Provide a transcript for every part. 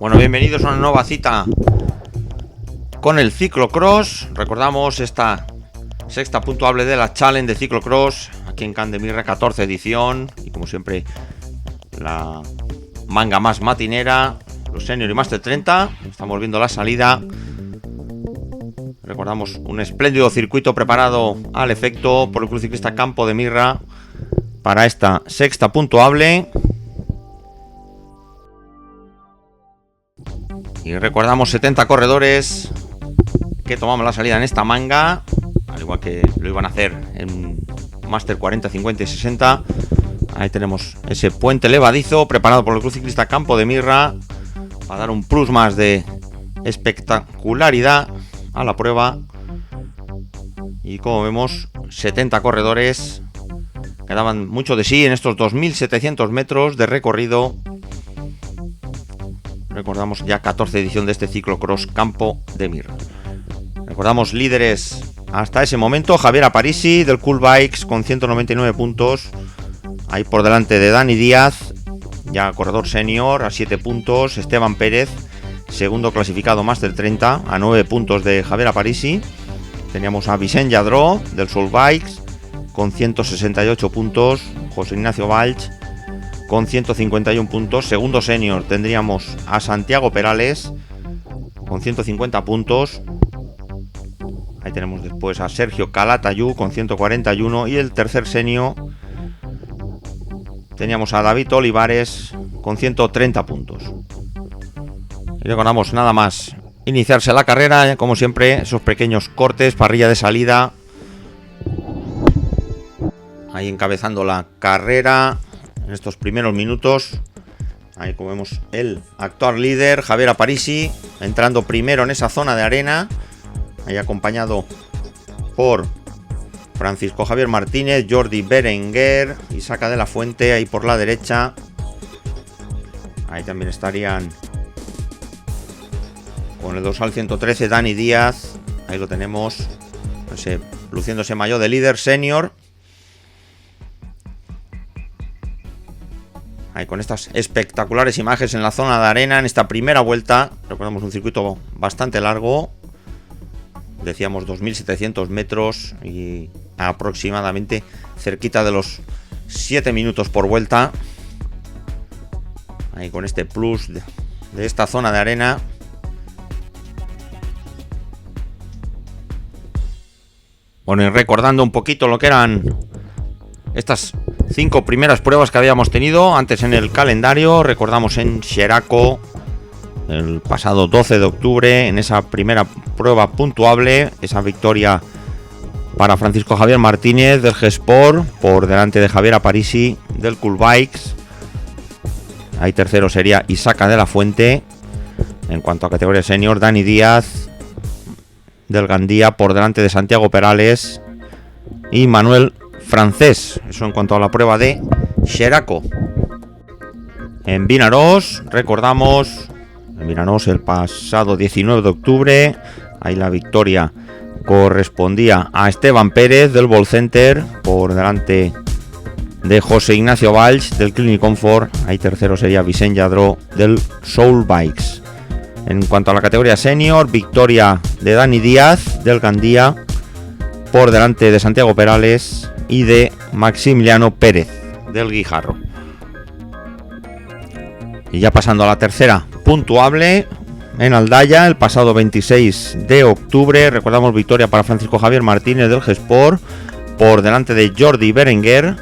Bueno, bienvenidos a una nueva cita con el ciclocross. Recordamos esta sexta puntuable de la Challenge de ciclocross aquí en Can de Mirra, 14 edición. Y como siempre, la manga más matinera, los Senior y Master 30. Estamos viendo la salida. Recordamos un espléndido circuito preparado al efecto por el Club Ciclista Campo de Mirra para esta sexta puntuable. Y recordamos 70 corredores que tomamos la salida en esta manga, al igual que lo iban a hacer en Master 40, 50 y 60. Ahí tenemos ese puente levadizo preparado por el Club Ciclista Campo de Mirra para dar un plus más de espectacularidad a la prueba. Y como vemos, 70 corredores que daban mucho de sí en estos 2.700 metros de recorrido. Recordamos ya 14 edición de este ciclocross Campo de Mirra. Recordamos líderes hasta ese momento: Javier Aparici del Cool Bikes con 199 puntos. Ahí por delante de Dani Díaz, ya corredor senior, a 7 puntos. Esteban Pérez, segundo clasificado Master 30, a 9 puntos de Javier Aparici. Teníamos a Vicent Lladró del Soul Bikes con 168 puntos. José Ignacio Valls con 151 puntos. Segundo senior tendríamos a Santiago Perales con 150 puntos. Ahí tenemos después a Sergio Calatayud con 141. Y el tercer senior teníamos a David Olivares con 130 puntos. Y recordamos nada más iniciarse la carrera, como siempre, esos pequeños cortes, parrilla de salida. Ahí encabezando la carrera en estos primeros minutos. Ahí como vemos el actual líder, Javier Aparici, entrando primero en esa zona de arena. Ahí acompañado por Francisco Javier Martínez, Jordi Berenguer, Isaac de la Fuente ahí por la derecha. Ahí también estarían con el dorsal 113 Dani Díaz. Ahí lo tenemos, luciéndose maillot de líder senior. Ahí con estas espectaculares imágenes en la zona de arena en esta primera vuelta. Recordamos un circuito bastante largo. Decíamos 2.700 metros y aproximadamente cerquita de los 7 minutos por vuelta. Ahí con este plus de esta zona de arena. Bueno, y recordando un poquito lo que eran estas 5 primeras pruebas que habíamos tenido antes en el calendario. Recordamos en Xeraco el pasado 12 de octubre, en esa primera prueba puntuable, esa victoria para Francisco Javier Martínez del G-Sport por delante de Javier Aparici del Cool Bikes. Ahí tercero sería Isaac de la Fuente. En cuanto a categoría senior, Dani Díaz del Gandía por delante de Santiago Perales y Manuel Francés. Eso en cuanto a la prueba de Xeraco. En Vinarós, recordamos, en Vinarós el pasado 19 de octubre, ahí la victoria correspondía a Esteban Pérez del Ball Center por delante de José Ignacio Valls del Clinic Comfort. Ahí tercero sería Vicent Lladró del Soul Bikes. En cuanto a la categoría senior, victoria de Dani Díaz del Gandía por delante de Santiago Perales y de Maximiliano Pérez del Guijarro. Y ya pasando a la tercera puntuable, en Aldaya el pasado 26 de octubre, recordamos victoria para Francisco Javier Martínez del G-Sport por delante de Jordi Berenguer.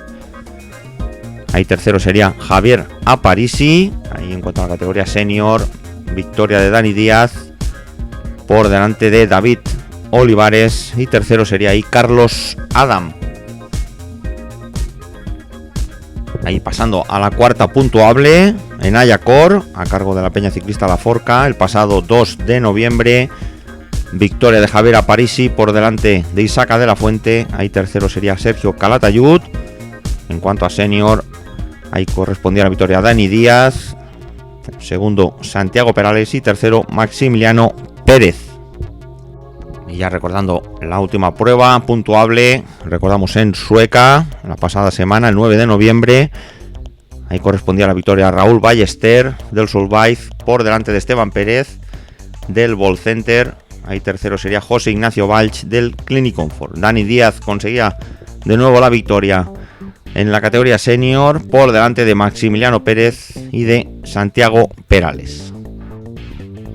Ahí tercero sería Javier Aparici. Ahí en cuanto a la categoría senior, victoria de Dani Díaz por delante de David Olivares y tercero sería ahí Carlos Adam. Ahí pasando a la cuarta puntuable, en Ayacor, a cargo de la Peña Ciclista La Forca, el pasado 2 de noviembre, victoria de Javier Aparici por delante de Isaac de la Fuente. Ahí tercero sería Sergio Calatayud. En cuanto a senior, ahí correspondía la victoria a Dani Díaz, segundo Santiago Perales y tercero Maximiliano Pérez. Y ya recordando la última prueba puntuable, recordamos en Sueca, la pasada semana, el 9 de noviembre, Ahí correspondía la victoria a Raúl Ballester del Solvayz por delante de Esteban Pérez del Ball Center. Ahí tercero sería José Ignacio Valch del Clinic Comfort. Dani Díaz conseguía de nuevo la victoria en la categoría senior por delante de Maximiliano Pérez y de Santiago Perales.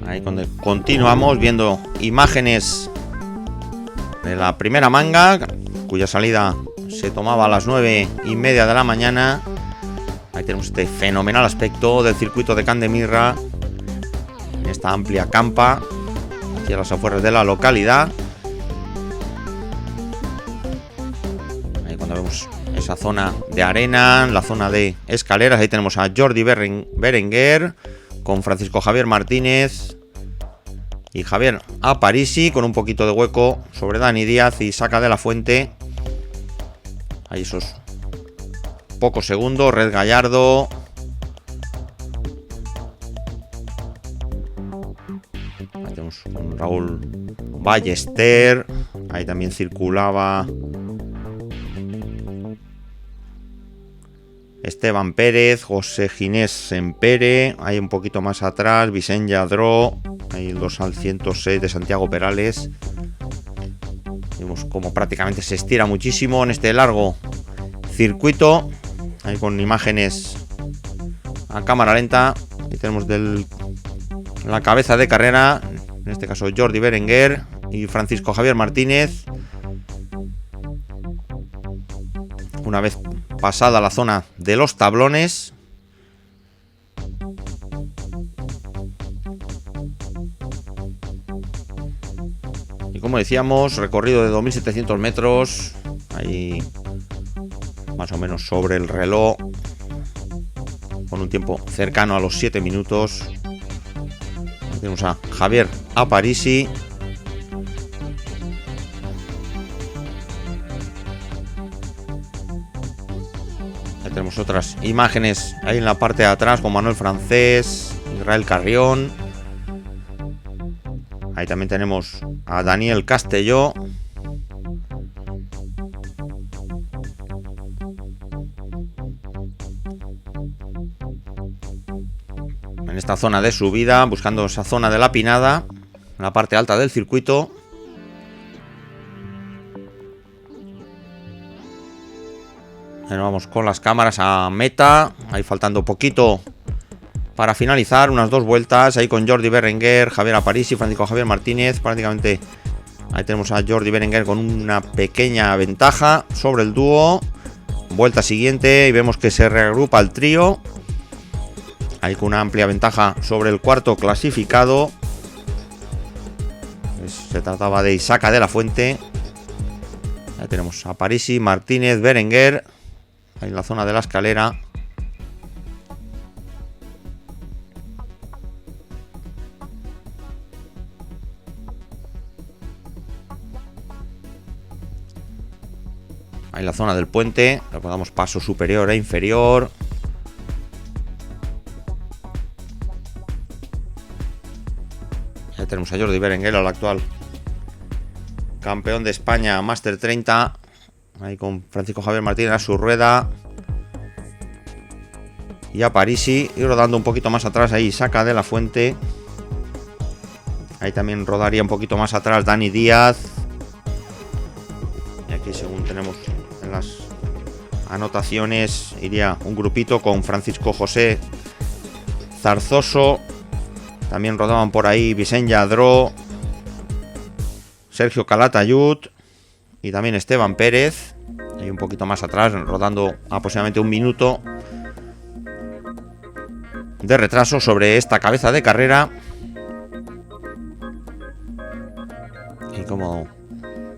Ahí continuamos viendo imágenes de la primera manga, cuya salida se tomaba a las 9:30 de la mañana. Ahí tenemos este fenomenal aspecto del circuito de Candemirra, en esta amplia campa hacia las afueras de la localidad. Ahí cuando vemos esa zona de arena, la zona de escaleras, ahí tenemos a Jordi Berenguer con Francisco Javier Martínez y Javier Aparici, con un poquito de hueco sobre Dani Díaz y Saca de la Fuente. Ahí esos pocos segundos. Red Gallardo. Ahí tenemos con Raúl Ballester. Ahí también circulaba Esteban Pérez, José Ginés Sempere. Ahí un poquito más atrás Vicent Lladró. Ahí el dorsal 106 de Santiago Perales. Vemos como prácticamente se estira muchísimo en este largo circuito. Ahí con imágenes a cámara lenta. Ahí tenemos la cabeza de carrera, en este caso Jordi Berenguer y Francisco Javier Martínez. Una vez pasada la zona de los tablones, y como decíamos, recorrido de 2.700 metros, ahí más o menos sobre el reloj, con un tiempo cercano a los 7 minutos. Aquí tenemos a Javier Aparici. Aquí tenemos otras imágenes ahí en la parte de atrás con Manuel Francés, Israel Carrión. Ahí también tenemos a Daniel Castelló. En esta zona de subida, buscando esa zona de la Pinada, en la parte alta del circuito. Ahí vamos con las cámaras a meta. Ahí faltando poquito para finalizar, unas 2 vueltas. Ahí con Jordi Berenguer, Javier Aparici y Francisco Javier Martínez. Prácticamente ahí tenemos a Jordi Berenguer con una pequeña ventaja sobre el dúo. Vuelta siguiente y vemos que se reagrupa el trío. Ahí con una amplia ventaja sobre el cuarto clasificado. Se trataba de Isaca de la Fuente. Ahí tenemos a Aparici, Martínez, Berenguer. Ahí en la zona de la escalera. Ahí en la zona del puente. Recordamos paso superior e inferior. Ahí tenemos a Jordi Berenguer, el actual campeón de España Máster 30. Ahí con Francisco Javier Martínez a su rueda. Y a Aparici. Y rodando un poquito más atrás ahí Saca de la Fuente. Ahí también rodaría un poquito más atrás Dani Díaz. Y aquí, según tenemos en las anotaciones, iría un grupito con Francisco José Zarzoso. También rodaban por ahí Vicent Lladró, Sergio Calatayud y también Esteban Pérez. Y un poquito más atrás, rodando aproximadamente 1 minuto de retraso sobre esta cabeza de carrera. Y como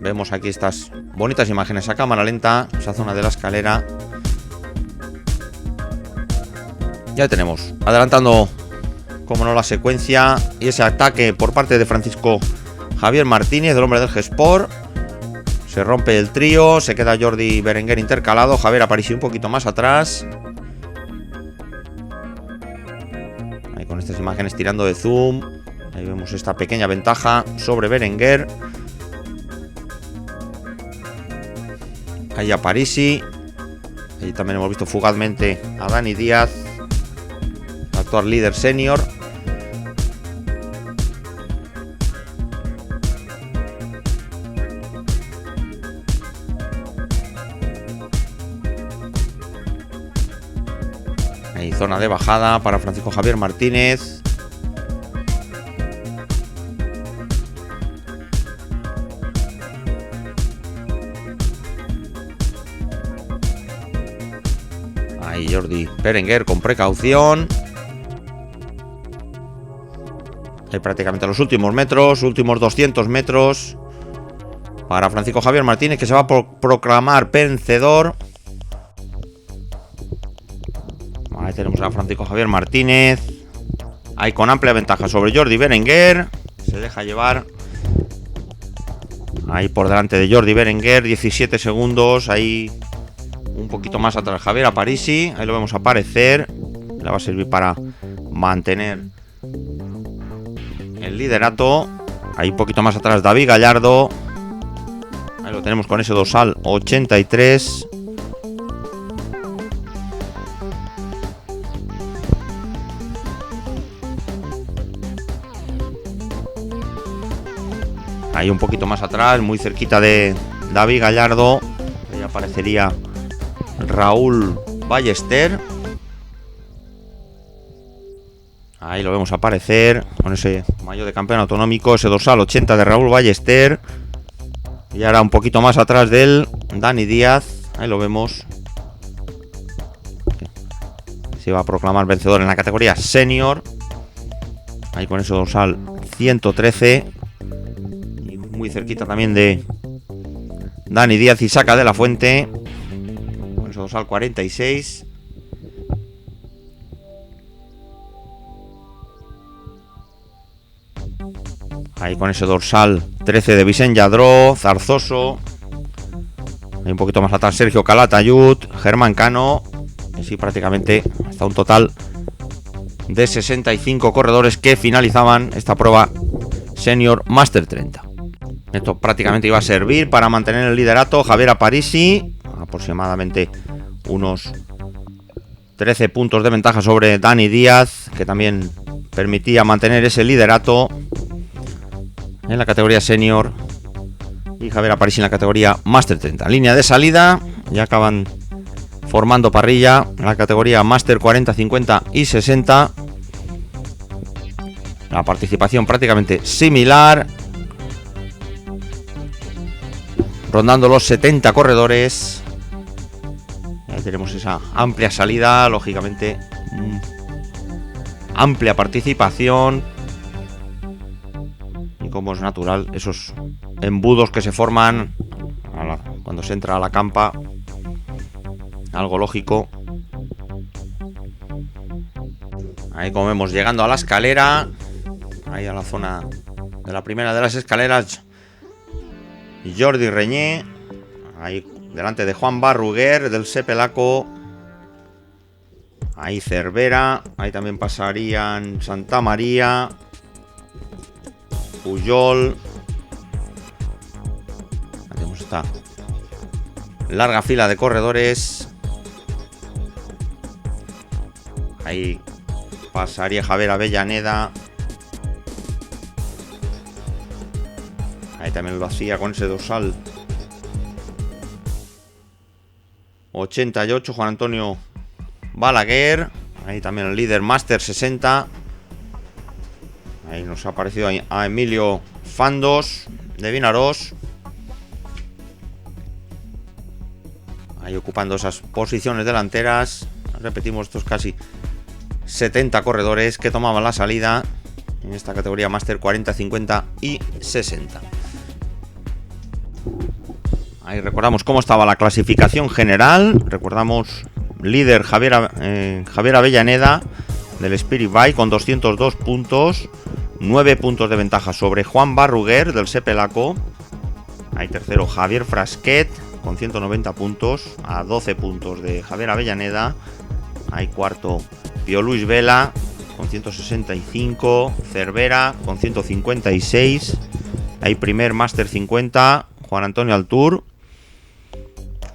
vemos aquí estas bonitas imágenes a cámara lenta, esa zona de la escalera. Ya tenemos adelantando, como no, la secuencia y ese ataque por parte de Francisco Javier Martínez, del hombre del G-Sport. Se rompe el trío, se queda Jordi Berenguer intercalado, Javier Aparici un poquito más atrás. Ahí con estas imágenes tirando de zoom, ahí vemos esta pequeña ventaja sobre Berenguer. Ahí Aparici. Y también hemos visto fugazmente a Dani Díaz, actual líder senior. Hay zona de bajada para Francisco Javier Martínez. Ahí Jordi Berenguer con precaución. Hay prácticamente los últimos metros, últimos 200 metros para Francisco Javier Martínez, que se va a proclamar vencedor. Ahí tenemos a Francisco Javier Martínez. Ahí con amplia ventaja sobre Jordi Berenguer. Se deja llevar. Ahí por delante de Jordi Berenguer, 17 segundos. Ahí un poquito más atrás Javier Aparici. Ahí lo vemos aparecer. Le va a servir para mantener el liderato. Ahí un poquito más atrás David Gallardo. Ahí lo tenemos con ese dorsal 83. Ahí un poquito más atrás, muy cerquita de David Gallardo. Ahí aparecería Raúl Ballester. Ahí lo vemos aparecer con ese maillot de campeón autonómico, ese dorsal 80 de Raúl Ballester. Y ahora un poquito más atrás de él, Dani Díaz. Ahí lo vemos. Se va a proclamar vencedor en la categoría senior. Ahí con ese dorsal 113. Y muy cerquita también de Dani Díaz y Saca de la Fuente. Con ese dorsal 46. Ahí con ese dorsal 13 de Vicent Lladró, Zarzoso. Ahí un poquito más atrás Sergio Calatayud, Germán Cano. Así prácticamente hasta un total de 65 corredores que finalizaban esta prueba Senior Master 30. Esto prácticamente iba a servir para mantener el liderato. Javier Aparici, aproximadamente unos 13 puntos de ventaja sobre Dani Díaz, que también permitía mantener ese liderato en la categoría senior, y Javier Aparici en la categoría Master 30. Línea de salida, ya acaban formando parrilla en la categoría Master 40, 50 y 60. La participación prácticamente similar, rondando los 70 corredores. Ahí tenemos esa amplia salida, lógicamente amplia participación. Y como es natural, esos embudos que se forman cuando se entra a la campa, algo lógico. Ahí como vemos, llegando a la escalera, ahí a la zona de la primera de las escaleras, Jordi Reñé, ahí delante de Juan Barruguer del Sepelaco. Ahí Cervera, ahí también pasarían Santa María, Puyol. Ahí tenemos esta larga fila de corredores. Ahí pasaría Javier Avellaneda. Ahí también lo hacía con ese dorsal 88 Juan Antonio Balaguer. Ahí también el líder Master 60. Ahí nos ha aparecido a Emilio Fandos de Vinarós. Ahí ocupando esas posiciones delanteras. Repetimos, estos casi 70 corredores que tomaban la salida en esta categoría Master 40, 50 y 60. Ahí recordamos cómo estaba la clasificación general. Recordamos líder Javier Avellaneda del Spirit Bike con 202 puntos. 9 puntos de ventaja sobre Juan Barruguer del Sepelaco. Ahí tercero Javier Frasquet con 190 puntos, a 12 puntos de Javier Avellaneda. Ahí cuarto Pío Luis Vela con 165, Cervera con 156. Ahí primer Master 50 Juan Antonio Altur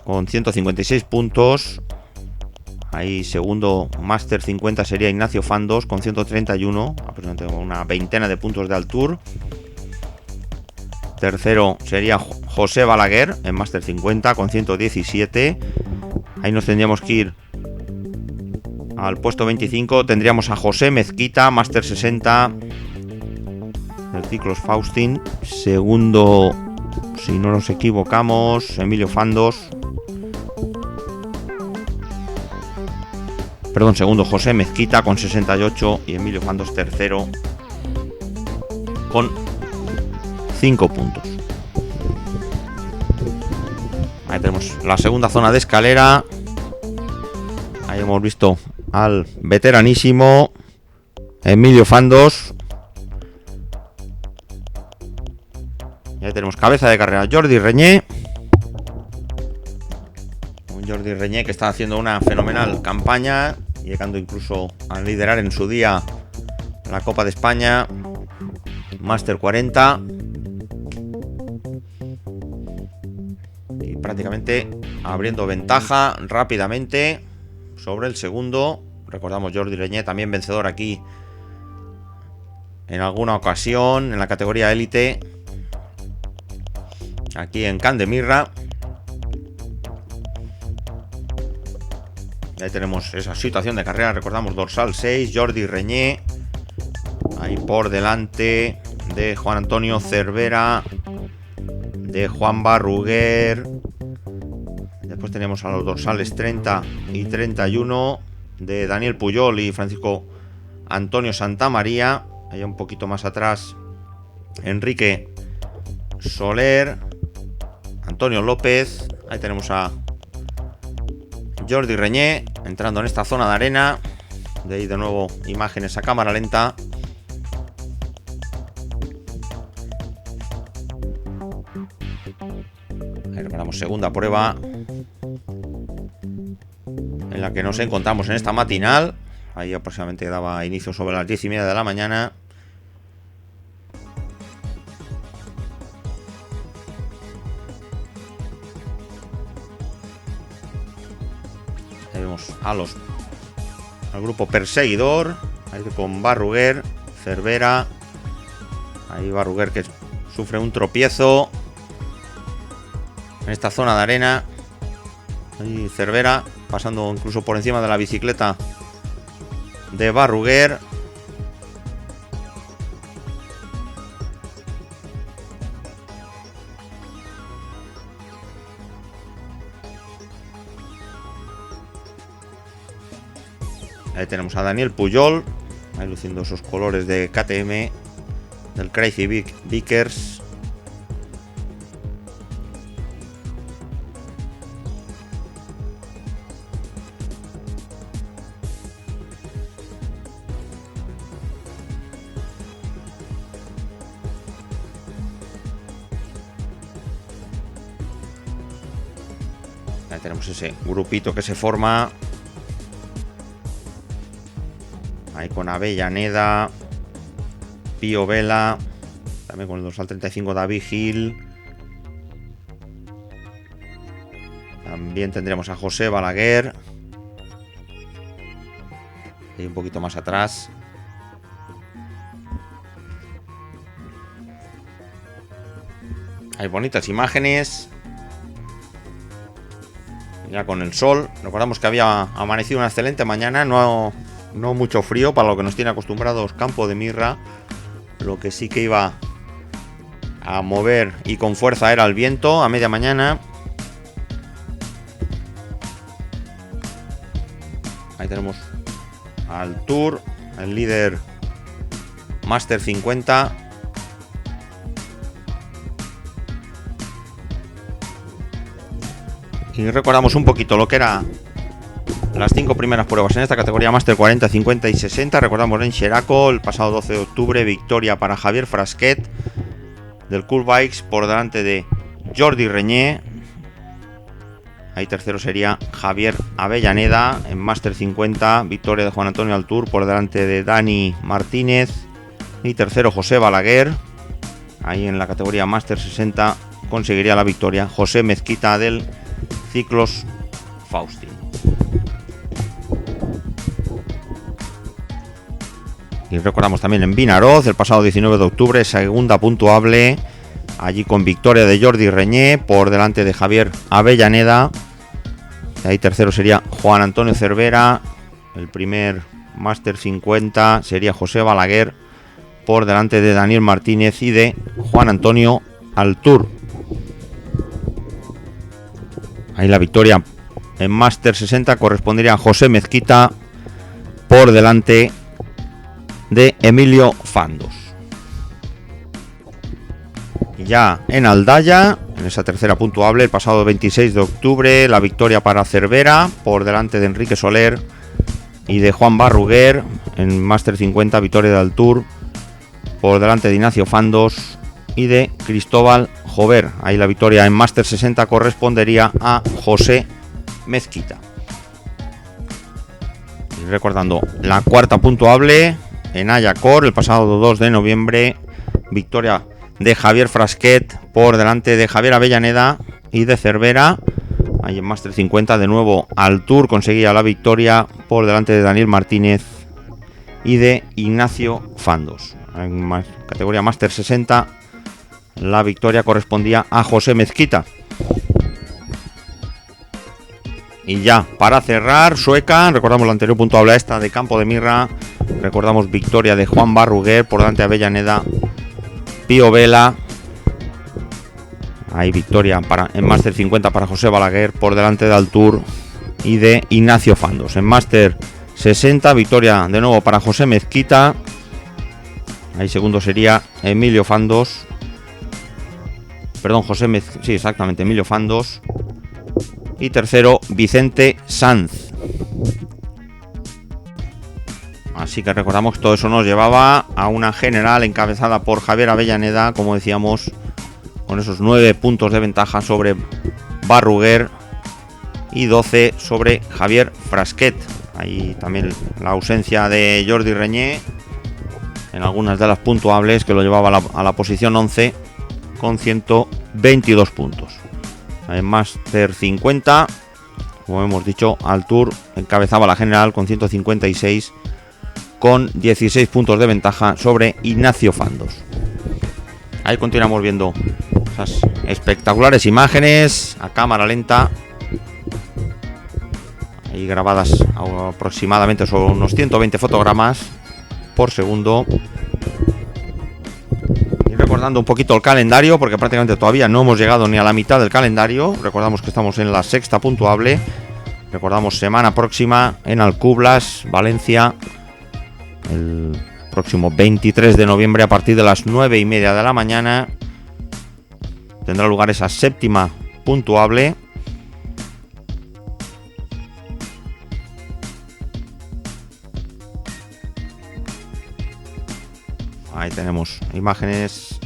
con 156 puntos. Ahí segundo Máster 50 sería Ignacio Fandos con 131, aproximadamente una veintena de puntos de Altur. Tercero sería José Balaguer en Máster 50 con 117. Ahí nos tendríamos que ir al puesto 25. Tendríamos a José Mezquita, Máster 60 del Ciclos Faustin. Segundo, si no nos equivocamos, Emilio Fandos. Perdón, segundo José Mezquita con 68 y Emilio Fandos tercero con 5 puntos. Ahí tenemos la segunda zona de escalera. Ahí hemos visto al veteranísimo Emilio Fandos. Y ahí tenemos cabeza de carrera Jordi Reñé. Un Jordi Reñé que está haciendo una fenomenal campaña, llegando incluso a liderar en su día la Copa de España Máster 40. Y prácticamente abriendo ventaja rápidamente sobre el segundo. Recordamos Jordi Reñé, también vencedor aquí en alguna ocasión en la categoría élite, aquí en Can de Mirra. Ahí tenemos esa situación de carrera. Recordamos dorsal 6, Jordi Reñé. Ahí por delante de Juan Antonio Cervera, de Juan Barruguer. Después tenemos a los dorsales 30 y 31 de Daniel Puyol y Francisco Antonio Santamaría. Ahí un poquito más atrás Enrique Soler, Antonio López. Ahí tenemos a Jordi Reñé entrando en esta zona de arena. De ahí de nuevo imágenes a cámara lenta. Ahí recordamos segunda prueba en la que nos encontramos en esta matinal. Ahí aproximadamente daba inicio sobre las 10:30 de la mañana. Ahí vemos al grupo perseguidor. Ahí con Barruguer, Cervera. Ahí Barruguer que sufre un tropiezo en esta zona de arena. Ahí Cervera pasando incluso por encima de la bicicleta de Barruguer. Ahí tenemos a Daniel Puyol, ahí luciendo esos colores de KTM del Crazy Vickers. Ahí tenemos ese grupito que se forma. Ahí con Avellaneda, Pío Vela, también con el dorsal 35 David Gil. También tendremos a José Balaguer. Y un poquito más atrás hay bonitas imágenes. Ya con el sol. Recordamos que había amanecido una excelente mañana. No mucho frío para lo que nos tiene acostumbrados Campo de Mirra. Lo que sí que iba a mover y con fuerza era el viento a media mañana. Ahí tenemos al Tour, el líder Máster 50. Y recordamos un poquito lo que era las 5 primeras pruebas en esta categoría Máster 40, 50 y 60. Recordamos en Xeraco el pasado 12 de octubre, victoria para Javier Frasquet del Cool Bikes por delante de Jordi Reñé. Ahí tercero sería Javier Avellaneda en Máster 50, victoria de Juan Antonio Altur por delante de Dani Martínez. Y tercero José Balaguer. Ahí en la categoría Máster 60 conseguiría la victoria José Mezquita del Ciclos Faustin. Y recordamos también en Vinaroz, el pasado 19 de octubre, segunda puntuable, allí con victoria de Jordi Reñé por delante de Javier Avellaneda. Y ahí tercero sería Juan Antonio Cervera. El primer Máster 50 sería José Balaguer por delante de Daniel Martínez y de Juan Antonio Altur. Ahí la victoria en Máster 60 correspondería a José Mezquita por delante de Emilio Fandos. Y ya en Aldaya, en esa tercera puntuable, el pasado 26 de octubre, la victoria para Cervera por delante de Enrique Soler y de Juan Barruguer. En Máster 50, victoria de Altur por delante de Ignacio Fandos y de Cristóbal Jover. Ahí la victoria en Máster 60 correspondería a José Mezquita. Y recordando la cuarta puntuable en Ayacor, el pasado 2 de noviembre, victoria de Javier Frasquet por delante de Javier Avellaneda y de Cervera. Ahí en Máster 50 de nuevo Altur conseguía la victoria por delante de Daniel Martínez y de Ignacio Fandos. En categoría Máster 60 la victoria correspondía a José Mezquita. Y ya para cerrar, Sueca, recordamos la anterior puntuable a esta de Campo de Mirra, recordamos victoria de Juan Barruguer por delante de Avellaneda, Pío Vela. Hay victoria en Máster 50 para José Balaguer por delante de Altur y de Ignacio Fandos. En Máster 60, victoria de nuevo para José Mezquita. Ahí segundo sería Emilio Fandos. Perdón, Emilio Fandos. Y tercero, Vicente Sanz. Así que recordamos que todo eso nos llevaba a una general encabezada por Javier Avellaneda, como decíamos, con esos 9 puntos de ventaja sobre Barruguer y 12 sobre Javier Frasquet. Ahí también la ausencia de Jordi Reñé en algunas de las puntuables, que lo llevaba a la posición 11 con 122 puntos. En Máster 50, como hemos dicho, Altur encabezaba la general con 156, con 16 puntos de ventaja sobre Ignacio Fandos. Ahí continuamos viendo esas espectaculares imágenes a cámara lenta, ahí grabadas aproximadamente sobre unos 120 fotogramas por segundo. Y recordando un poquito el calendario, porque prácticamente todavía no hemos llegado ni a la mitad del calendario. Recordamos que estamos en la sexta puntuable. Recordamos semana próxima en Alcublas, Valencia, el próximo 23 de noviembre a partir de las 9:30 de la mañana. Tendrá lugar esa séptima puntuable. Ahí tenemos imágenes.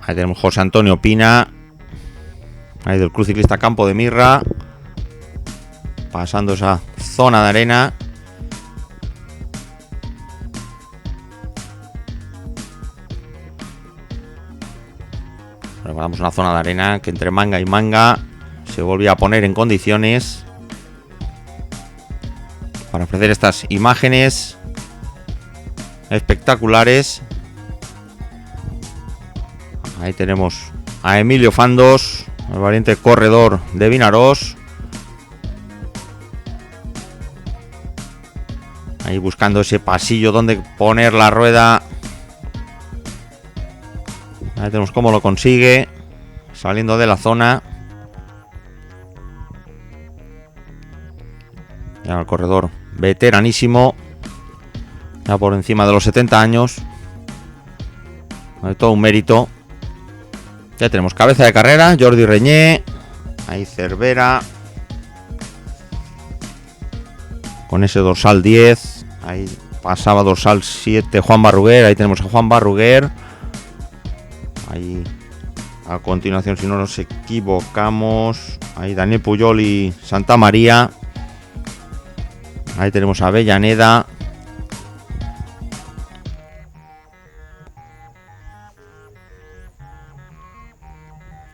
Ahí tenemos José Antonio Pina, ahí del Club Ciclista Campo de Mirra, pasando esa zona de arena. Recordamos una zona de arena que entre manga y manga se volvía a poner en condiciones para ofrecer estas imágenes espectaculares. Ahí tenemos a Emilio Fandos, el valiente corredor de Vinaroz, ahí buscando ese pasillo donde poner la rueda. Ahí tenemos cómo lo consigue, saliendo de la zona. Ya el corredor veteranísimo, ya por encima de los 70 años, de todo un mérito. Ya tenemos cabeza de carrera, Jordi Reñé, ahí Cervera, con ese dorsal 10, ahí pasaba dorsal 7 Juan Barruguer, ahí tenemos a Juan Barruguer, ahí a continuación, si no nos equivocamos, ahí Daniel Puyol y Santa María. Ahí tenemos a Avellaneda.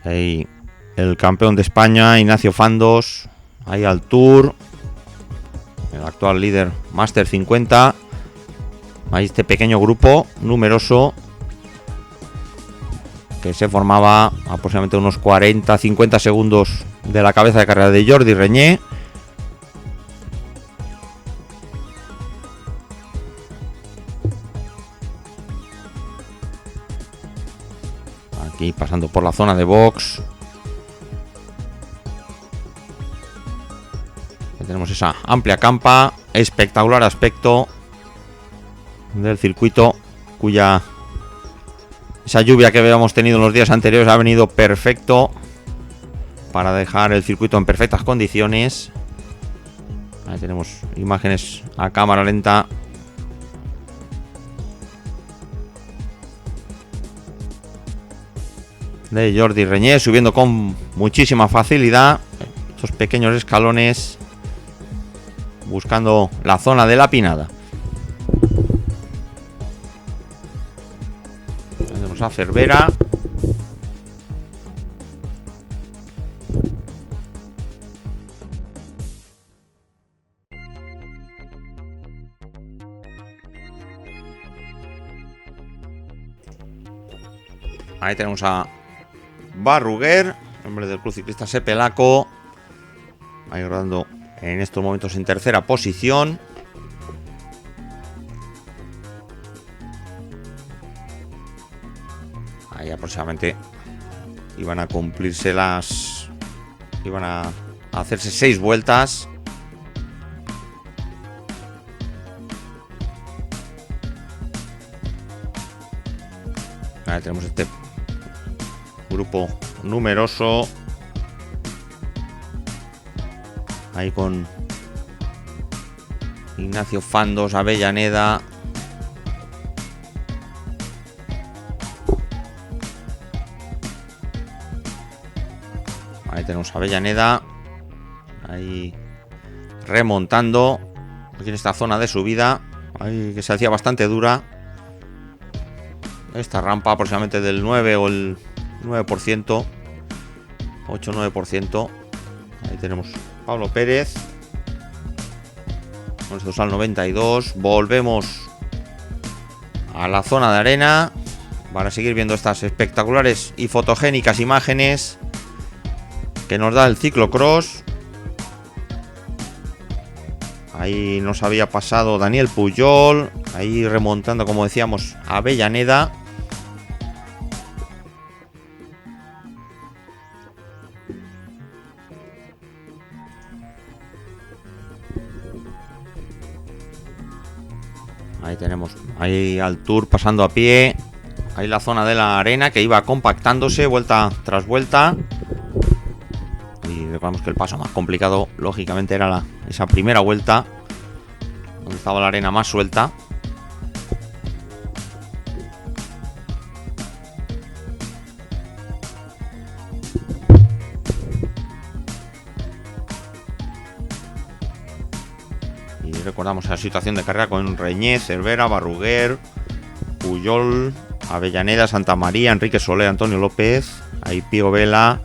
Ahí el campeón de España, Ignacio Fandos. Ahí Altur, el actual líder Master 50. Hay este pequeño grupo numeroso que se formaba aproximadamente unos 40-50 segundos de la cabeza de carrera de Jordi Reñé. Aquí pasando por la zona de box. Aquí tenemos esa amplia campa, espectacular aspecto del circuito, cuya esa lluvia que habíamos tenido en los días anteriores ha venido perfecto para dejar el circuito en perfectas condiciones. Ahí tenemos imágenes a cámara lenta. De Jordi Reñé subiendo con muchísima facilidad estos pequeños escalones, buscando la zona de la pinada. Tenemos a Cervera. Ahí tenemos a Barruguer, hombre del Club Ciclista Sepelaco, ahí rodando en estos momentos en tercera posición. Ahí aproximadamente iban a cumplirse iban a hacerse 6 vueltas. Ahí tenemos este grupo numeroso, ahí con Ignacio Fandos, Avellaneda, ahí tenemos a Avellaneda, ahí remontando aquí en esta zona de subida, ahí que se hacía bastante dura. Esta rampa aproximadamente del 9 o el 9%, 8-9%. Ahí tenemos Pablo Pérez. Nosotros al 92. Volvemos a la zona de arena para seguir viendo estas espectaculares y fotogénicas imágenes que nos da el ciclocross. Ahí nos había pasado Daniel Pujol, ahí remontando, como decíamos, a Avellaneda. Ahí tenemos, ahí al Tour pasando a pie. Ahí la zona de la arena que iba compactándose vuelta tras vuelta. Y recordamos que el paso más complicado, lógicamente, era esa primera vuelta, donde estaba la arena más suelta. Y recordamos la situación de carrera con Reñé, Cervera, Barruguer, Pujol, Avellaneda, Santa María, Enrique Soler, Antonio López, ahí Pío Vela,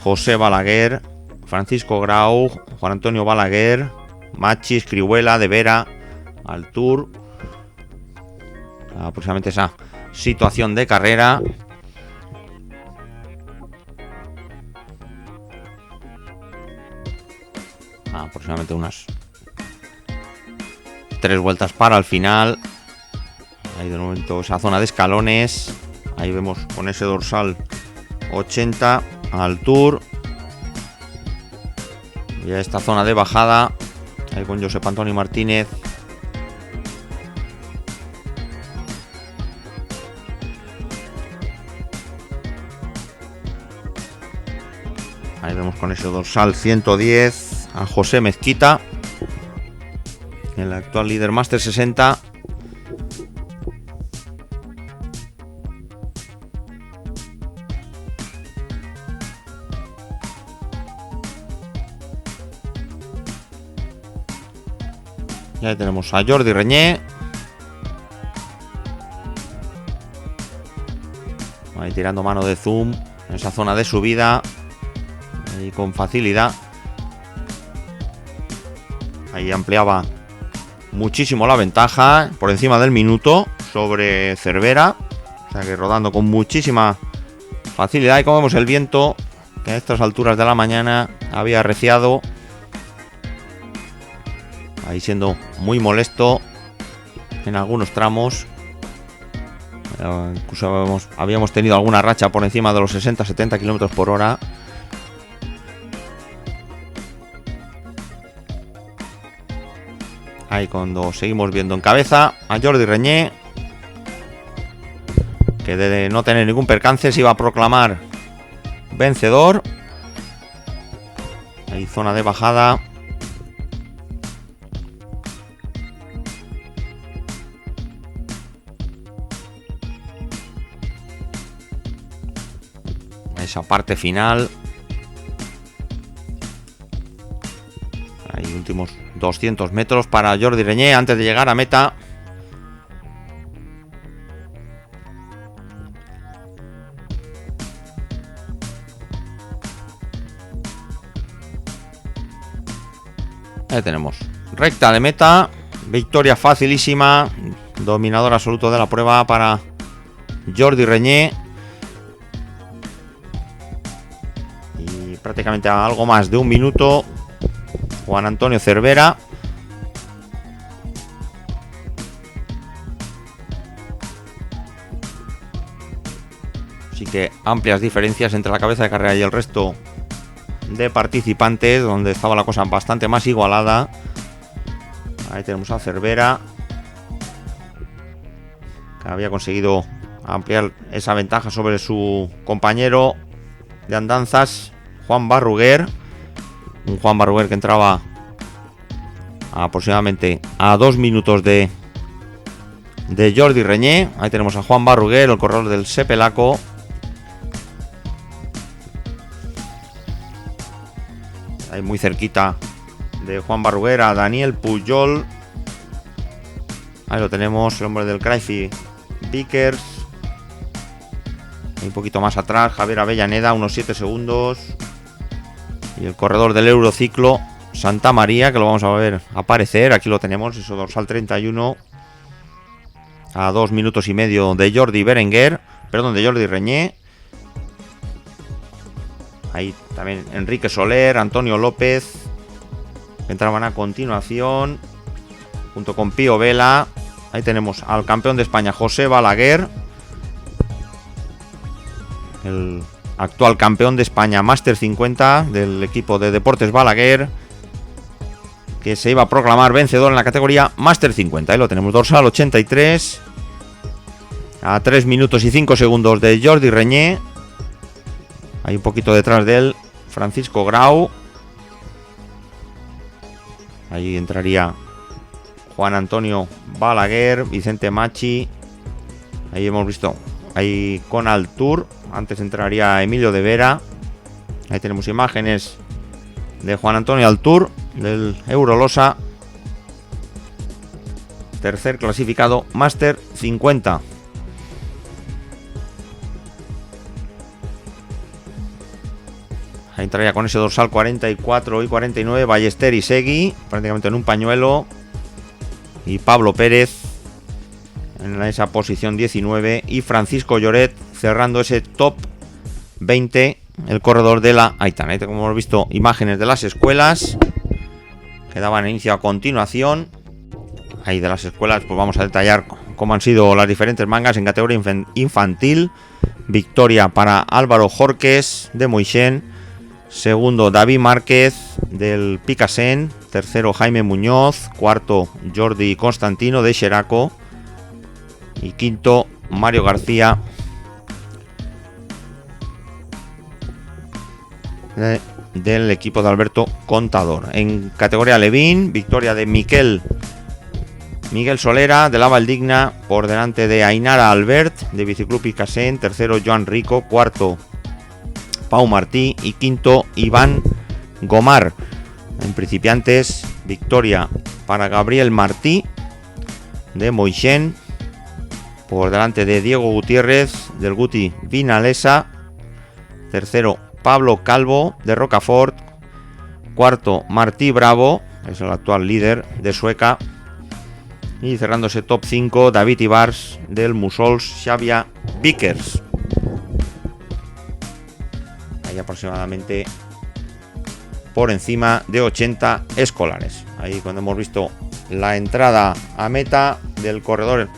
José Balaguer, Francisco Grau, Juan Antonio Balaguer, Machis, Crihuela, De Vera, al Tour. Aproximadamente esa situación de carrera. Aproximadamente unas 3 vueltas para el final. Ahí de momento esa zona de escalones. Ahí vemos con ese dorsal 80 al Tour. Y a esta zona de bajada, ahí con Josep Antonio Martínez. Ahí vemos con ese dorsal 110 a José Mezquita, el actual líder Master 60. Y ahí tenemos a Jordi Reñé. Ahí tirando mano de zoom en esa zona de subida. Ahí con facilidad. Ahí ampliaba muchísimo la ventaja, por encima del minuto sobre Cervera. O sea que rodando con muchísima facilidad. Y como vemos, el viento, que a estas alturas de la mañana había arreciado, ahí siendo muy molesto en algunos tramos. Incluso habíamos tenido alguna racha por encima de los 60-70 km por hora. Ahí cuando seguimos viendo en cabeza a Jordi Reñé, que de no tener ningún percance se iba a proclamar vencedor. Ahí zona de bajada. Esa parte final. Hay últimos 200 metros para Jordi Reñé antes de llegar a meta. Ahí tenemos recta de meta, victoria facilísima, dominador absoluto de la prueba para Jordi Reñé. Y prácticamente a algo más de un minuto Juan Antonio Cervera. Así que amplias diferencias entre la cabeza de carrera y el resto de participantes, donde estaba la cosa bastante más igualada. Ahí tenemos a Cervera, que había conseguido ampliar esa ventaja sobre su compañero de andanzas, Juan Barruguer. Un Juan Barruguer que entraba aproximadamente a 2 minutos de Jordi Reñé. Ahí tenemos a Juan Barruguer, el corredor del Sepelaco. Ahí muy cerquita de Juan Barruguer a Daniel Pujol. Ahí lo tenemos, el hombre del Crafty Vickers. Un poquito más atrás, Javier Avellaneda, unos 7 segundos. Y el corredor del Eurociclo, Santa María, que lo vamos a ver aparecer. Aquí lo tenemos, eso dorsal 31. A 2 minutos y medio de Jordi Reñé. Ahí también Enrique Soler, Antonio López, que entraban a continuación, junto con Pío Vela. Ahí tenemos al campeón de España, José Balaguer, el actual campeón de España Máster 50 del equipo de Deportes Balaguer, que se iba a proclamar vencedor en la categoría Máster 50. Ahí lo tenemos, dorsal 83, a 3 minutos y 5 segundos de Jordi Reñé. Hay un poquito detrás de él Francisco Grau. Ahí entraría Juan Antonio Balaguer, Vicente Machi. Ahí hemos visto, ahí con Altur. Antes entraría Emilio de Vera. Ahí tenemos imágenes de Juan Antonio Altur, del Eurolosa. Tercer clasificado, Máster 50. Ahí entraría con ese dorsal 44 y 49 Ballester y Segui, prácticamente en un pañuelo. Y Pablo Pérez en esa posición 19. Y Francisco Lloret cerrando ese top 20, el corredor de la Aitana. Ahí como hemos visto imágenes de las escuelas que daban inicio a continuación. Ahí de las escuelas pues vamos a detallar cómo han sido las diferentes mangas en categoría infantil. Victoria para Álvaro Jorques de Moixén. Segundo, David Márquez del Picasen. Tercero, Jaime Muñoz. Cuarto, Jordi Constantino de Xeraco. Y quinto, Mario García del equipo de Alberto Contador. En categoría Levín, victoria de Miguel Solera de la Valdigna por delante de Ainara Albert de Biciclub Picasen. Tercero, Joan Rico. Cuarto, Pau Martí. Y quinto, Iván Gomar. En principiantes, victoria para Gabriel Martí de Moixén por delante de Diego Gutiérrez del Guti Vinalesa. Tercero, Pablo Calvo de Rocafort. Cuarto, Martí Bravo, es el actual líder de Sueca. Y cerrando ese top 5, David Ibars del Musols Xavia Vickers. Hay aproximadamente por encima de 80 escolares. Ahí cuando hemos visto la entrada a meta del corredor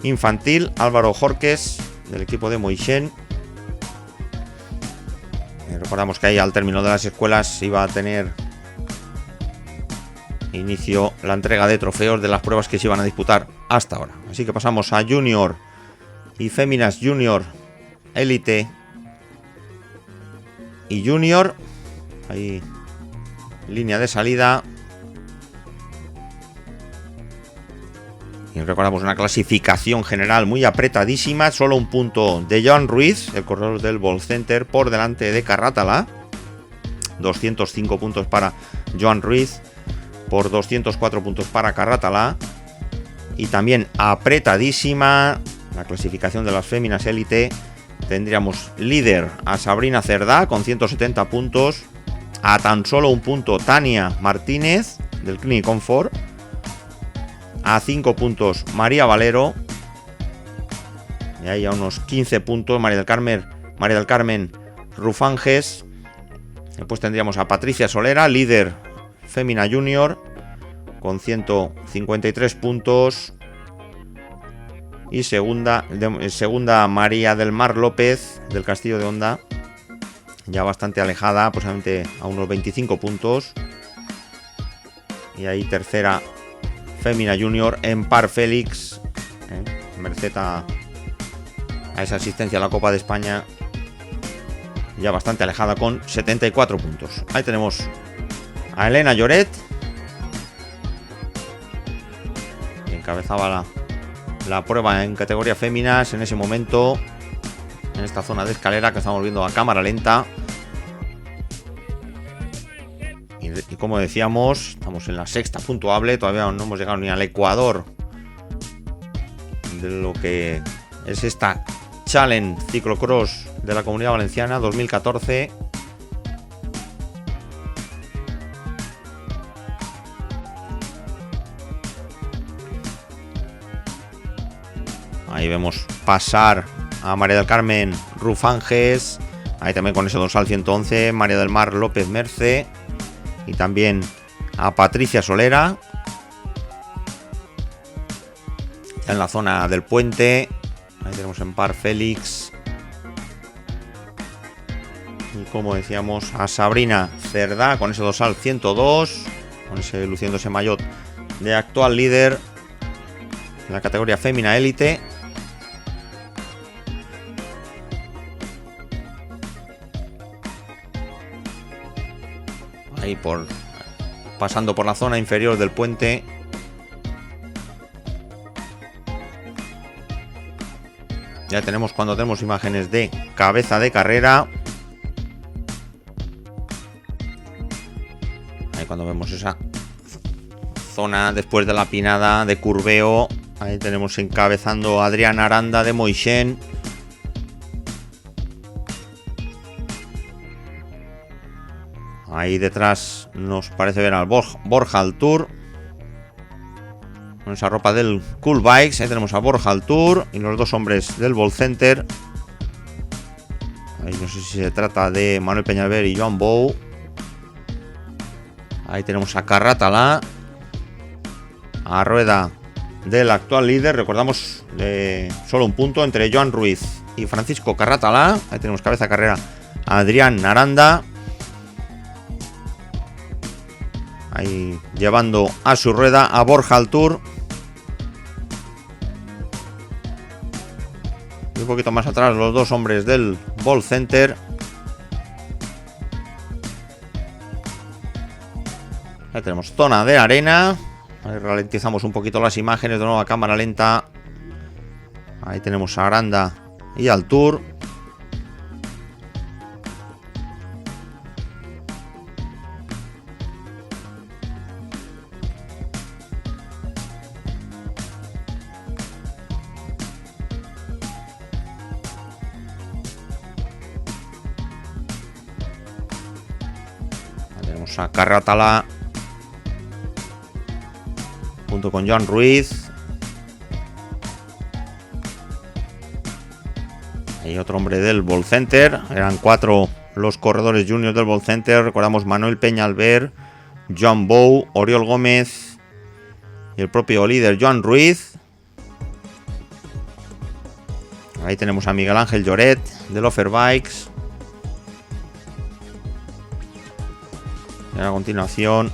infantil Álvaro Jorques del equipo de Moixent. Recordamos que ahí al término de las escuelas iba a tener inicio la entrega de trofeos de las pruebas que se iban a disputar hasta ahora. Así que pasamos a Junior y Féminas Junior Élite y Junior. Ahí línea de salida. Y recordamos una clasificación general muy apretadísima. Solo un punto de Joan Ruiz, el corredor del Ball Center, por delante de Carrátala. 205 puntos para Joan Ruiz, por 204 puntos para Carrátala. Y también apretadísima la clasificación de las féminas élite. Tendríamos líder a Sabrina Cerdá con 170 puntos. A tan solo un punto Tania Martínez del Clinic Comfort. A 5 puntos María Valero. Y ahí a unos 15 puntos María del Carmen Rufanges. Después tendríamos a Patricia Solera, líder Femina Junior, con 153 puntos. Y segunda María del Mar López del Castillo de Honda, ya bastante alejada, aproximadamente a unos 25 puntos. Y ahí tercera Femina Junior en Par Félix, merced a esa asistencia a la Copa de España, ya bastante alejada con 74 puntos. Ahí tenemos a Elena Lloret, que encabezaba la prueba en categoría féminas en ese momento, en esta zona de escalera que estamos viendo a cámara lenta. Y como decíamos, estamos en la sexta puntuable, todavía no hemos llegado ni al ecuador de lo que es esta Challenge Ciclocross de la Comunidad Valenciana 2014. Ahí vemos pasar a María del Carmen Rufanges, ahí también con ese dorsal 111, María del Mar López Merce, y también a Patricia Solera, ya en la zona del puente. Ahí tenemos en Par Félix, y como decíamos a Sabrina Cerdá con ese dorsal 102, con ese luciéndose maillot de actual líder en la categoría fémina élite. Ahí pasando por la zona inferior del puente. Ya tenemos cuando tenemos imágenes de cabeza de carrera. Ahí cuando vemos esa zona después de la pinada de curveo. Ahí tenemos encabezando a Adriana Aranda de Moixent. Ahí detrás nos parece ver al Borja Altur con esa ropa del Cool Bikes. Ahí tenemos a Borja Altur y los dos hombres del Ball Center. Ahí no sé si se trata de Manuel Peñalver y Joan Bou. Ahí tenemos a Carrátala, a rueda del actual líder. Recordamos solo un punto entre Joan Ruiz y Francisco Carrátala. Ahí tenemos cabeza de carrera a Adrián Aranda. Ahí llevando a su rueda a Borja Altur. Y un poquito más atrás los dos hombres del Ball Center. Ahí tenemos zona de arena. Ahí ralentizamos un poquito las imágenes de nuevo a cámara lenta. Ahí tenemos a Aranda y Altur. A Carrátala junto con Joan Ruiz. Hay otro hombre del Ball Center. Eran 4 los corredores juniors del Ball Center. Recordamos Manuel Peñalver, Joan Bou, Oriol Gómez y el propio líder Joan Ruiz. Ahí tenemos a Miguel Ángel Lloret del Offerbikes. Y a continuación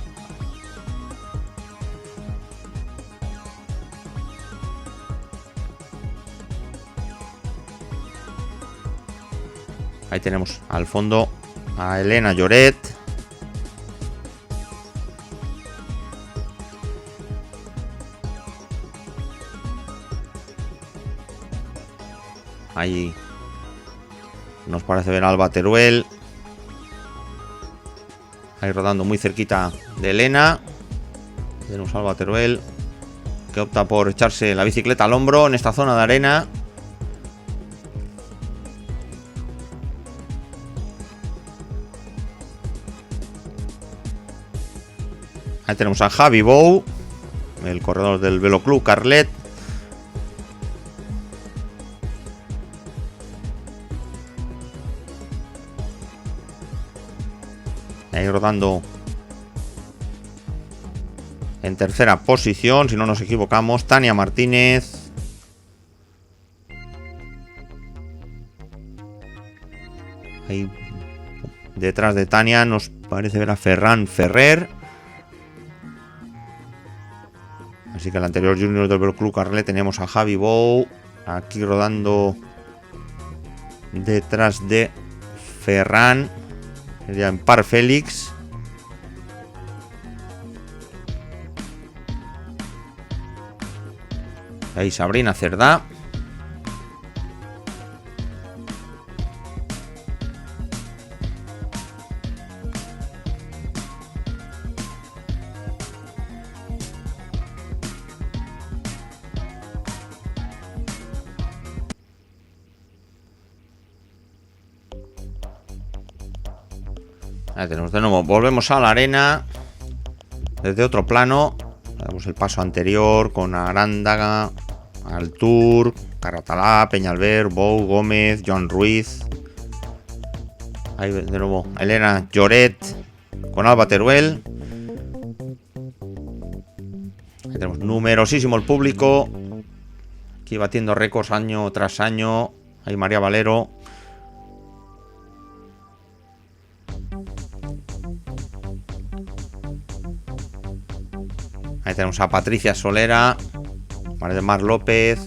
ahí tenemos al fondo a Elena Lloret. Ahí nos parece ver a Alba Teruel. Ahí rodando muy cerquita de Elena. Tenemos a Alba Teruel, que opta por echarse la bicicleta al hombro en esta zona de arena. Ahí tenemos a Javi Bou, el corredor del Veloclub Carlet. Ahí rodando en tercera posición, si no nos equivocamos, Tania Martínez. Ahí detrás de Tania nos parece ver a Ferran Ferrer. Así que el anterior junior del Veloclub Carlet tenemos a Javi Bou aquí rodando detrás de Ferran. Sería en par Félix. Ahí Sabrina Cerdá. Ahí tenemos de nuevo. Volvemos a la arena desde otro plano. Vemos el paso anterior con Arándaga, Altur, Carratalá, Peñalver, Bou, Gómez, Joan Ruiz. Ahí de nuevo Elena Lloret con Alba Teruel. Ahí tenemos numerosísimo el público. Aquí batiendo récords año tras año. Ahí María Valero. Ahí tenemos a Patricia Solera, María del Mar López.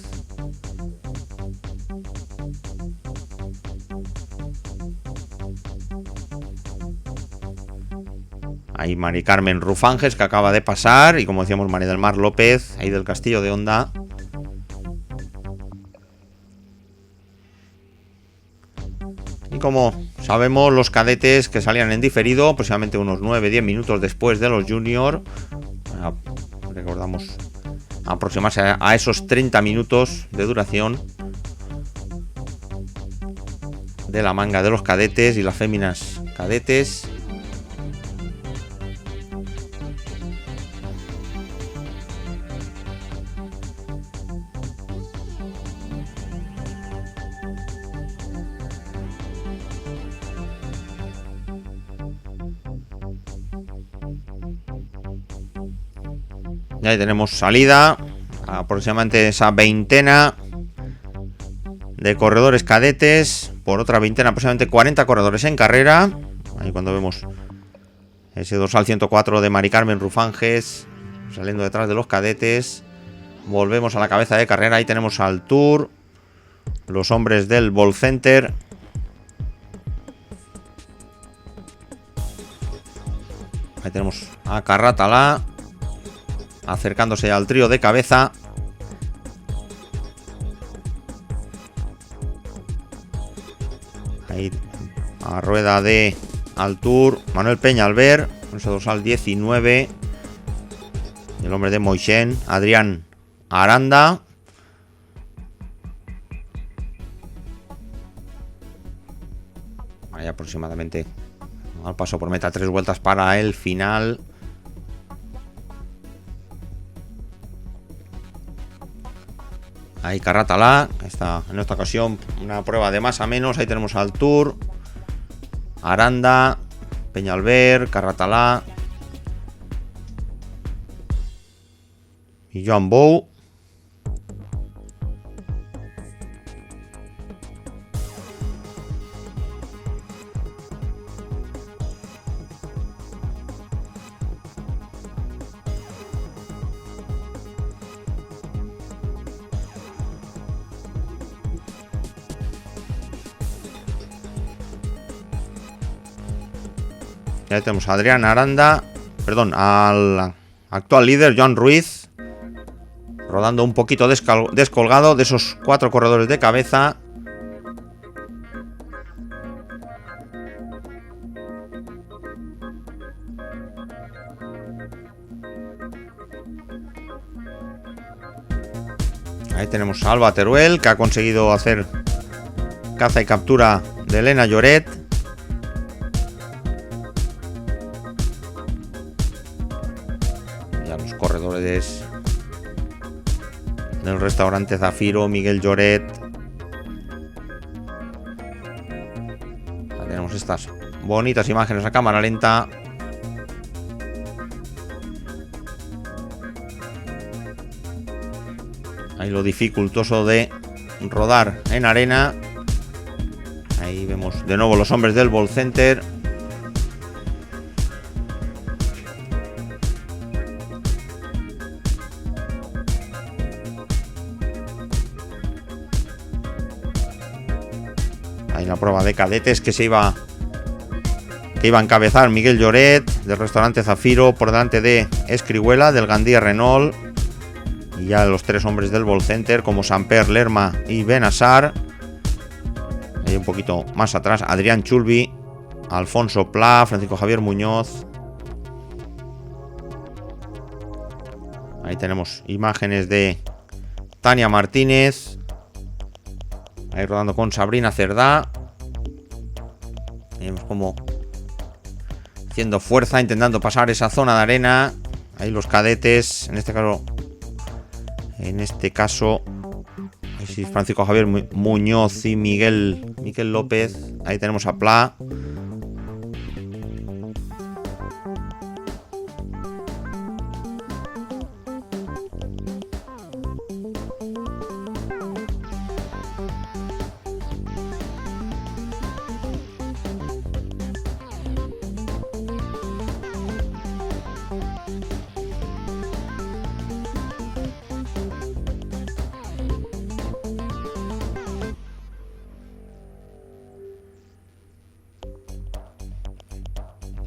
Ahí Mari Carmen Rufanges, que acaba de pasar. Y como decíamos, María del Mar López, ahí del Castillo de Honda. Y como sabemos, los cadetes que salían en diferido, aproximadamente unos 9-10 minutos después de los juniors. Recordamos aproximarse a esos 30 minutos de duración de la manga de los cadetes y las féminas cadetes. Y ahí tenemos salida, aproximadamente esa veintena de corredores cadetes, por otra veintena, aproximadamente 40 corredores en carrera. Ahí cuando vemos ese dorsal 104 de Mari Carmen Rufanges saliendo detrás de los cadetes. Volvemos a la cabeza de carrera, ahí tenemos al Tour, los hombres del Ball Center. Ahí tenemos a Carratalá acercándose al trío de cabeza. Ahí a rueda de Altur, Manuel Peñalver, con ese dorsal 19. El hombre de Moixén, Adrián Aranda. Ahí aproximadamente al paso por meta 3 vueltas para el final. Ahí Carratalá, en esta ocasión una prueba de más a menos. Ahí tenemos al Tour, Aranda, Peñalver, Carratalá y Joan Bou. Ya tenemos a Adrián Aranda, perdón, al actual líder Joan Ruiz, rodando un poquito descolgado de esos 4 corredores de cabeza. Ahí tenemos a Alba Teruel, que ha conseguido hacer caza y captura de Elena Lloret. Corredores del restaurante Zafiro, Miguel Lloret. Ahí tenemos estas bonitas imágenes a cámara lenta. Ahí lo dificultoso de rodar en arena. Ahí vemos de nuevo los hombres del Ball Center. Hay una prueba de cadetes que iba a encabezar Miguel Lloret del restaurante Zafiro por delante de Escrihuela del Gandía Renault, y ya los 3 hombres del Ball Center como Samper, Lerma y Benassar. Ahí un poquito más atrás Adrián Chulbi, Alfonso Pla, Francisco Javier Muñoz. Ahí tenemos imágenes de Tania Martínez, ahí rodando con Sabrina Cerdá. Vemos como haciendo fuerza, intentando pasar esa zona de arena. Ahí los cadetes, en este caso ahí sí, Francisco Javier Muñoz y Miguel López. Ahí tenemos a Pla.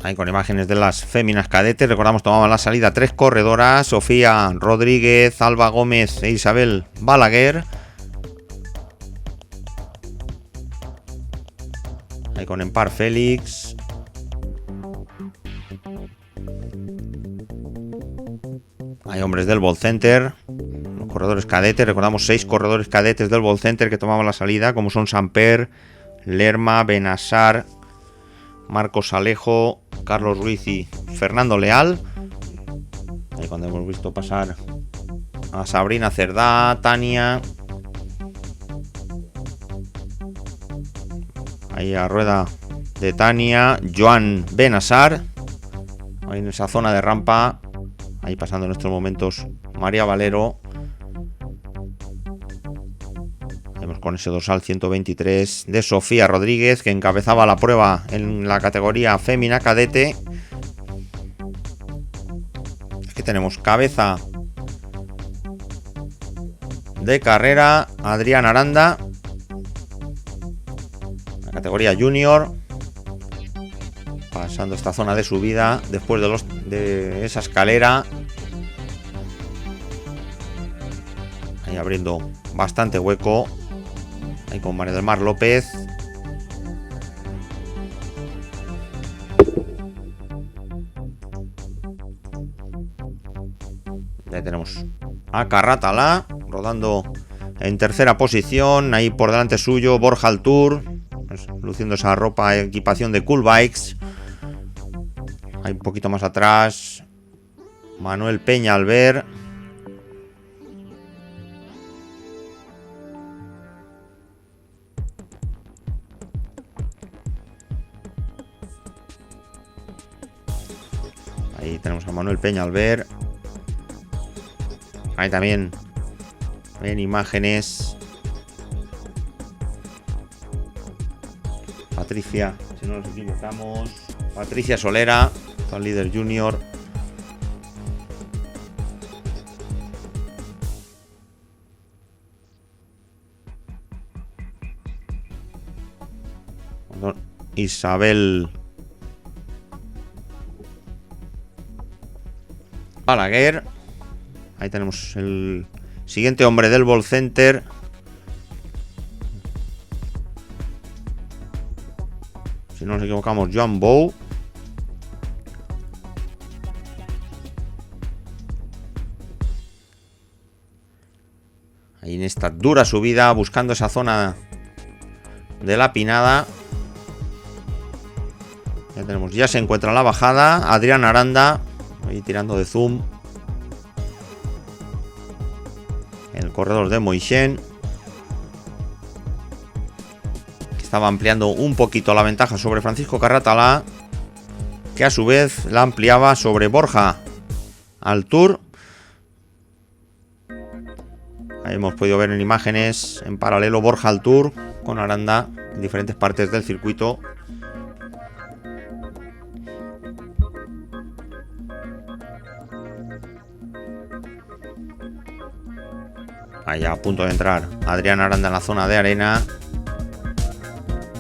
Ahí con imágenes de las féminas cadetes. Recordamos, tomaban la salida 3 corredoras: Sofía Rodríguez, Alba Gómez e Isabel Balaguer. Ahí con Empar Félix. Hay hombres del Ball Center, los corredores cadetes. Recordamos 6 corredores cadetes del Ball Center que tomaban la salida, como son Samper, Lerma, Benassar, Marcos Alejo, Carlos Ruiz y Fernando Leal. Ahí cuando hemos visto pasar a Sabrina Cerdá, Tania. Ahí a rueda de Tania, Joan Benassar. Ahí en esa zona de rampa. Ahí pasando en estos momentos María Valero. Vemos con ese dorsal 123 de Sofía Rodríguez, que encabezaba la prueba en la categoría fémina cadete. Aquí tenemos cabeza de carrera Adrián Aranda, la categoría junior, pasando esta zona de subida después de esa escalera. Ahí abriendo bastante hueco. Ahí con María del Mar López. Ya tenemos a Carratalá rodando en tercera posición. Ahí por delante suyo Borja Altur, luciendo esa ropa y equipación de Cool Bikes. Ahí un poquito más atrás Manuel Peñalver. Ahí tenemos a Manuel Peñalver. Ahí también en imágenes Patricia, si no nos equivocamos, Patricia Solera, el líder junior. Isabel Balaguer. Ahí tenemos el siguiente hombre del Ball Center. Si no nos equivocamos, Joan Bou. Ahí en esta dura subida, buscando esa zona de la pinada. Ya se encuentra la bajada. Adrián Aranda, ahí tirando de zoom. El corredor de Moixent, que estaba ampliando un poquito la ventaja sobre Francisco Carratalá, que a su vez la ampliaba sobre Borja Altur. Ahí hemos podido ver en imágenes en paralelo Borja Altur con Aranda en diferentes partes del circuito. Ahí a punto de entrar Adrián Aranda en la zona de arena.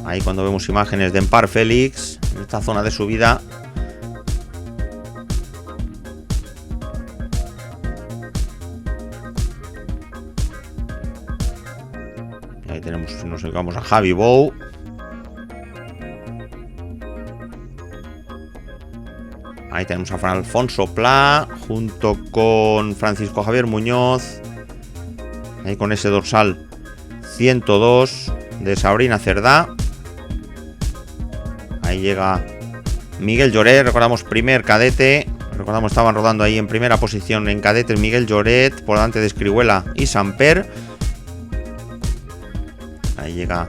Ahí cuando vemos imágenes de Empar Félix en esta zona de subida. Ahí tenemos, nos ubicamos a Javi Bou. Ahí tenemos a Fran Alfonso Pla junto con Francisco Javier Muñoz. Ahí con ese dorsal 102 de Sabrina Cerdá. Ahí llega Miguel Lloret, recordamos primer cadete. Recordamos estaban rodando ahí en primera posición en cadetes Miguel Lloret, por delante de Escrihuela y Samper. Ahí llega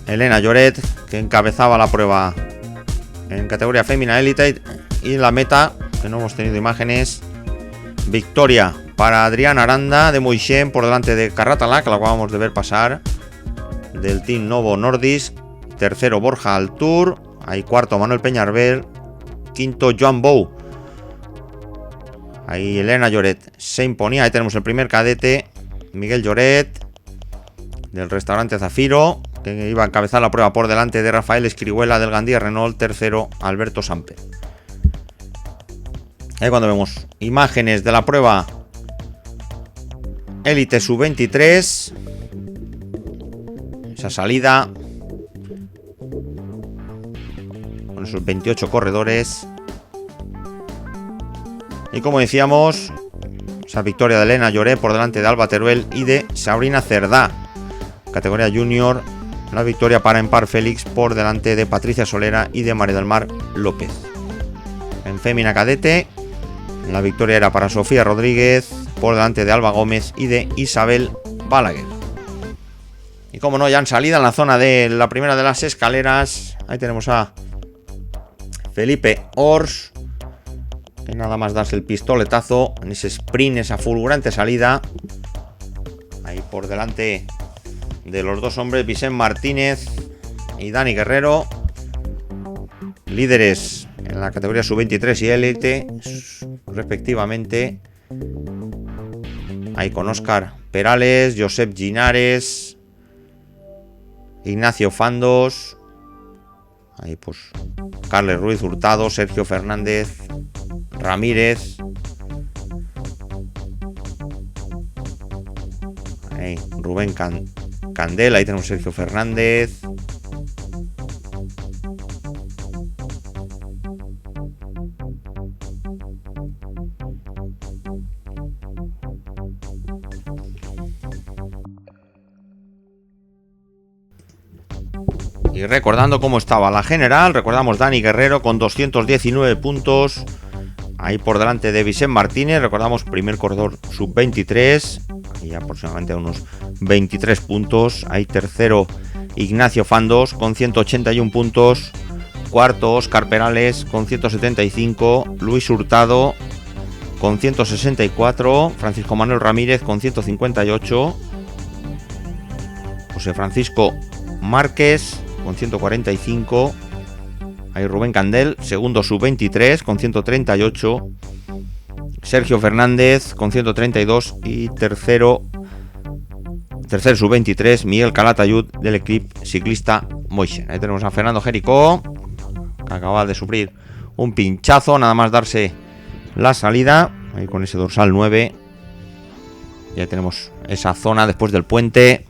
Elena Lloret, que encabezaba la prueba en categoría Femina Elite. Y en la meta, que no hemos tenido imágenes, victoria para Adrián Aranda de Moixent por delante de Carratalá, que la acabamos de ver pasar, del Team Novo Nordisk. Tercero Borja Altur. Ahí cuarto Manuel Peñalver. Quinto Joan Bou. Ahí Elena Lloret se imponía. Ahí tenemos el primer cadete Miguel Lloret del restaurante Zafiro, que iba a encabezar la prueba por delante de Rafael Escrihuela del Gandía Renault. Tercero Alberto Samper. Ahí cuando vemos imágenes de la prueba Élite Sub-23, esa salida con esos 28 corredores. Y como decíamos, esa victoria de Elena Lloret por delante de Alba Teruel y de Sabrina Cerdá. Categoría Junior, la victoria para Empar Félix por delante de Patricia Solera y de María del Mar López. En Fémina Cadete, la victoria era para Sofía Rodríguez por delante de Alba Gómez y de Isabel Balaguer. Y como no, ya en salida en la zona de la primera de las escaleras, ahí tenemos a Felipe Ors, que nada más darse el pistoletazo en ese sprint, esa fulgurante salida. Ahí por delante de los dos hombres, Vicente Martínez y Dani Guerrero, líderes en la categoría Sub-23 y Élite respectivamente. Ahí con Óscar Perales, Josep Ginares, Ignacio Fandos. Ahí pues Carles Ruiz Hurtado, Sergio Fernández Ramírez. Ahí Rubén Candela, ahí tenemos Sergio Fernández. Y recordando cómo estaba la general, recordamos Dani Guerrero con 219 puntos. Ahí por delante de Vicente Martínez, recordamos primer corredor sub-23. Y aproximadamente unos 23 puntos. Ahí tercero Ignacio Fandos con 181 puntos. Cuarto, Óscar Perales con 175. Luis Hurtado con 164. Francisco Manuel Ramírez con 158. José Francisco Márquez con 145. Ahí Rubén Candel, segundo sub-23 con 138. Sergio Fernández con 132 y tercer sub-23 Miguel Calatayud del equipo ciclista Moixen. Ahí tenemos a Fernando Jericó, que acaba de sufrir un pinchazo, nada más darse la salida, ahí con ese dorsal 9. Ya tenemos esa zona después del puente.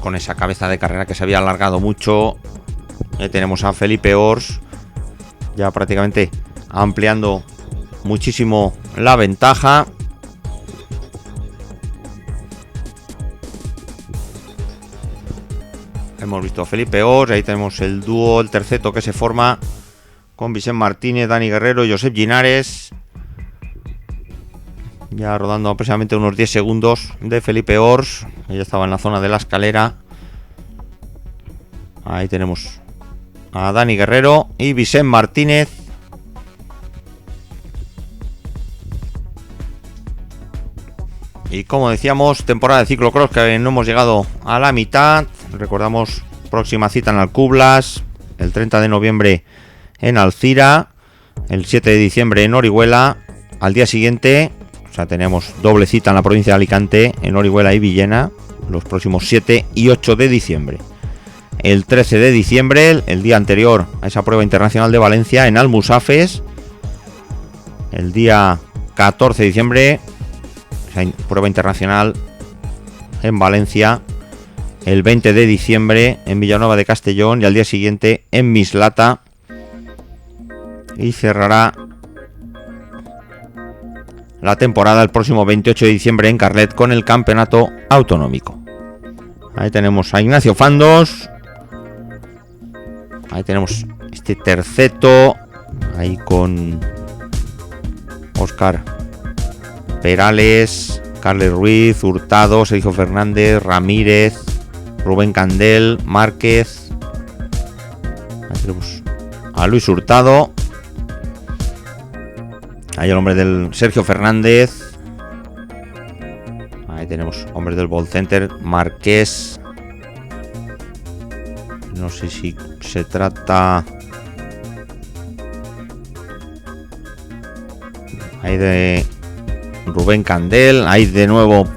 Con esa cabeza de carrera que se había alargado mucho. Ahí tenemos a Felipe Ors, ya prácticamente ampliando muchísimo la ventaja. Hemos visto a Felipe Ors, ahí tenemos el dúo, el terceto que se forma con Vicent Martínez, Dani Guerrero y Josep Ginares. Ya rodando aproximadamente unos 10 segundos de Felipe Ors. Ya estaba en la zona de la escalera. Ahí tenemos a Dani Guerrero y Vicent Martínez. Y como decíamos, temporada de ciclocross que no hemos llegado a la mitad. Recordamos, próxima cita en Alcublas, el 30 de noviembre en Alcira, el 7 de diciembre en Orihuela. Al día siguiente, o sea, tenemos doble cita en la provincia de Alicante, en Orihuela y Villena, los próximos 7 y 8 de diciembre. El 13 de diciembre, el día anterior a esa prueba internacional de Valencia, en Almusafes. El día 14 de diciembre, esa prueba internacional en Valencia. El 20 de diciembre en Villanueva de Castellón y al día siguiente en Mislata. Y cerrará la temporada el próximo 28 de diciembre en Carlet con el campeonato autonómico. Ahí tenemos a Ignacio Fandos. Ahí tenemos este terceto. Ahí con Óscar Perales, Carles Ruiz, Hurtado, Sergio Fernández, Ramírez, Rubén Candel, Márquez. Ahí tenemos a Luis Hurtado. Ahí el hombre del Sergio Fernández. Ahí tenemos hombres del Ball Center, Marqués. No sé si se trata ahí de Rubén Candel. Ahí de nuevo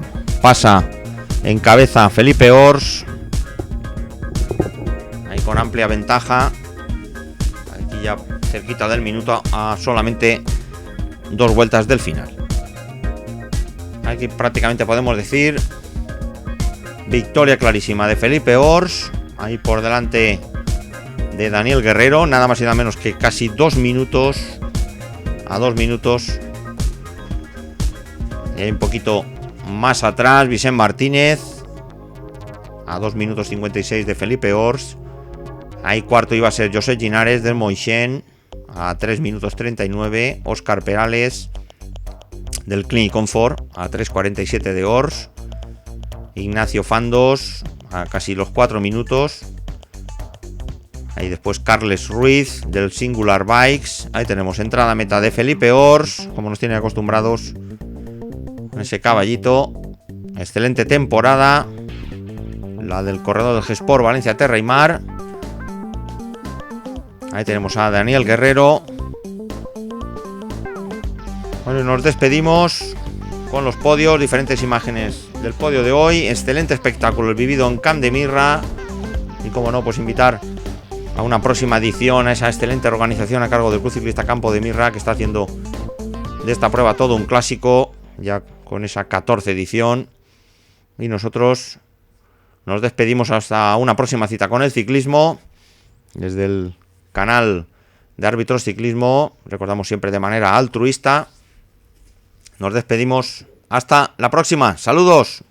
pasa en cabeza Felipe Ors. Ahí con amplia ventaja. Aquí ya cerquita del minuto, a solamente 2 vueltas del final. Aquí prácticamente podemos decir victoria clarísima de Felipe Ors. Ahí por delante de Daniel Guerrero, nada más y nada menos que casi 2 minutos. A 2 minutos. Y hay un poquito más atrás Vicent Martínez. A 2 minutos 56 de Felipe Ors. Ahí cuarto iba a ser Josep Ginares del Moixen. A 3 minutos 39. Óscar Perales del Clinic Comfort. A 3.47 de Ors. Ignacio Fandos a casi los 4 minutos. Ahí después Carles Ruiz del Singular Bikes. Ahí tenemos entrada a meta de Felipe Ors, como nos tienen acostumbrados con ese caballito. Excelente temporada la del corredor del G-Sport Valencia Terra y Mar. Ahí tenemos a Daniel Guerrero. Bueno, nos despedimos con los podios, diferentes imágenes del podio de hoy. Excelente espectáculo el vivido en Camp de Mirra. Y como no, pues invitar a una próxima edición, a esa excelente organización a cargo del Club Ciclista Campo de Mirra, que está haciendo de esta prueba todo un clásico, ya con esa 14 edición. Y nosotros nos despedimos hasta una próxima cita con el ciclismo, desde el canal de Árbitros Ciclismo, recordamos siempre de manera altruista. Nos despedimos hasta la próxima. Saludos.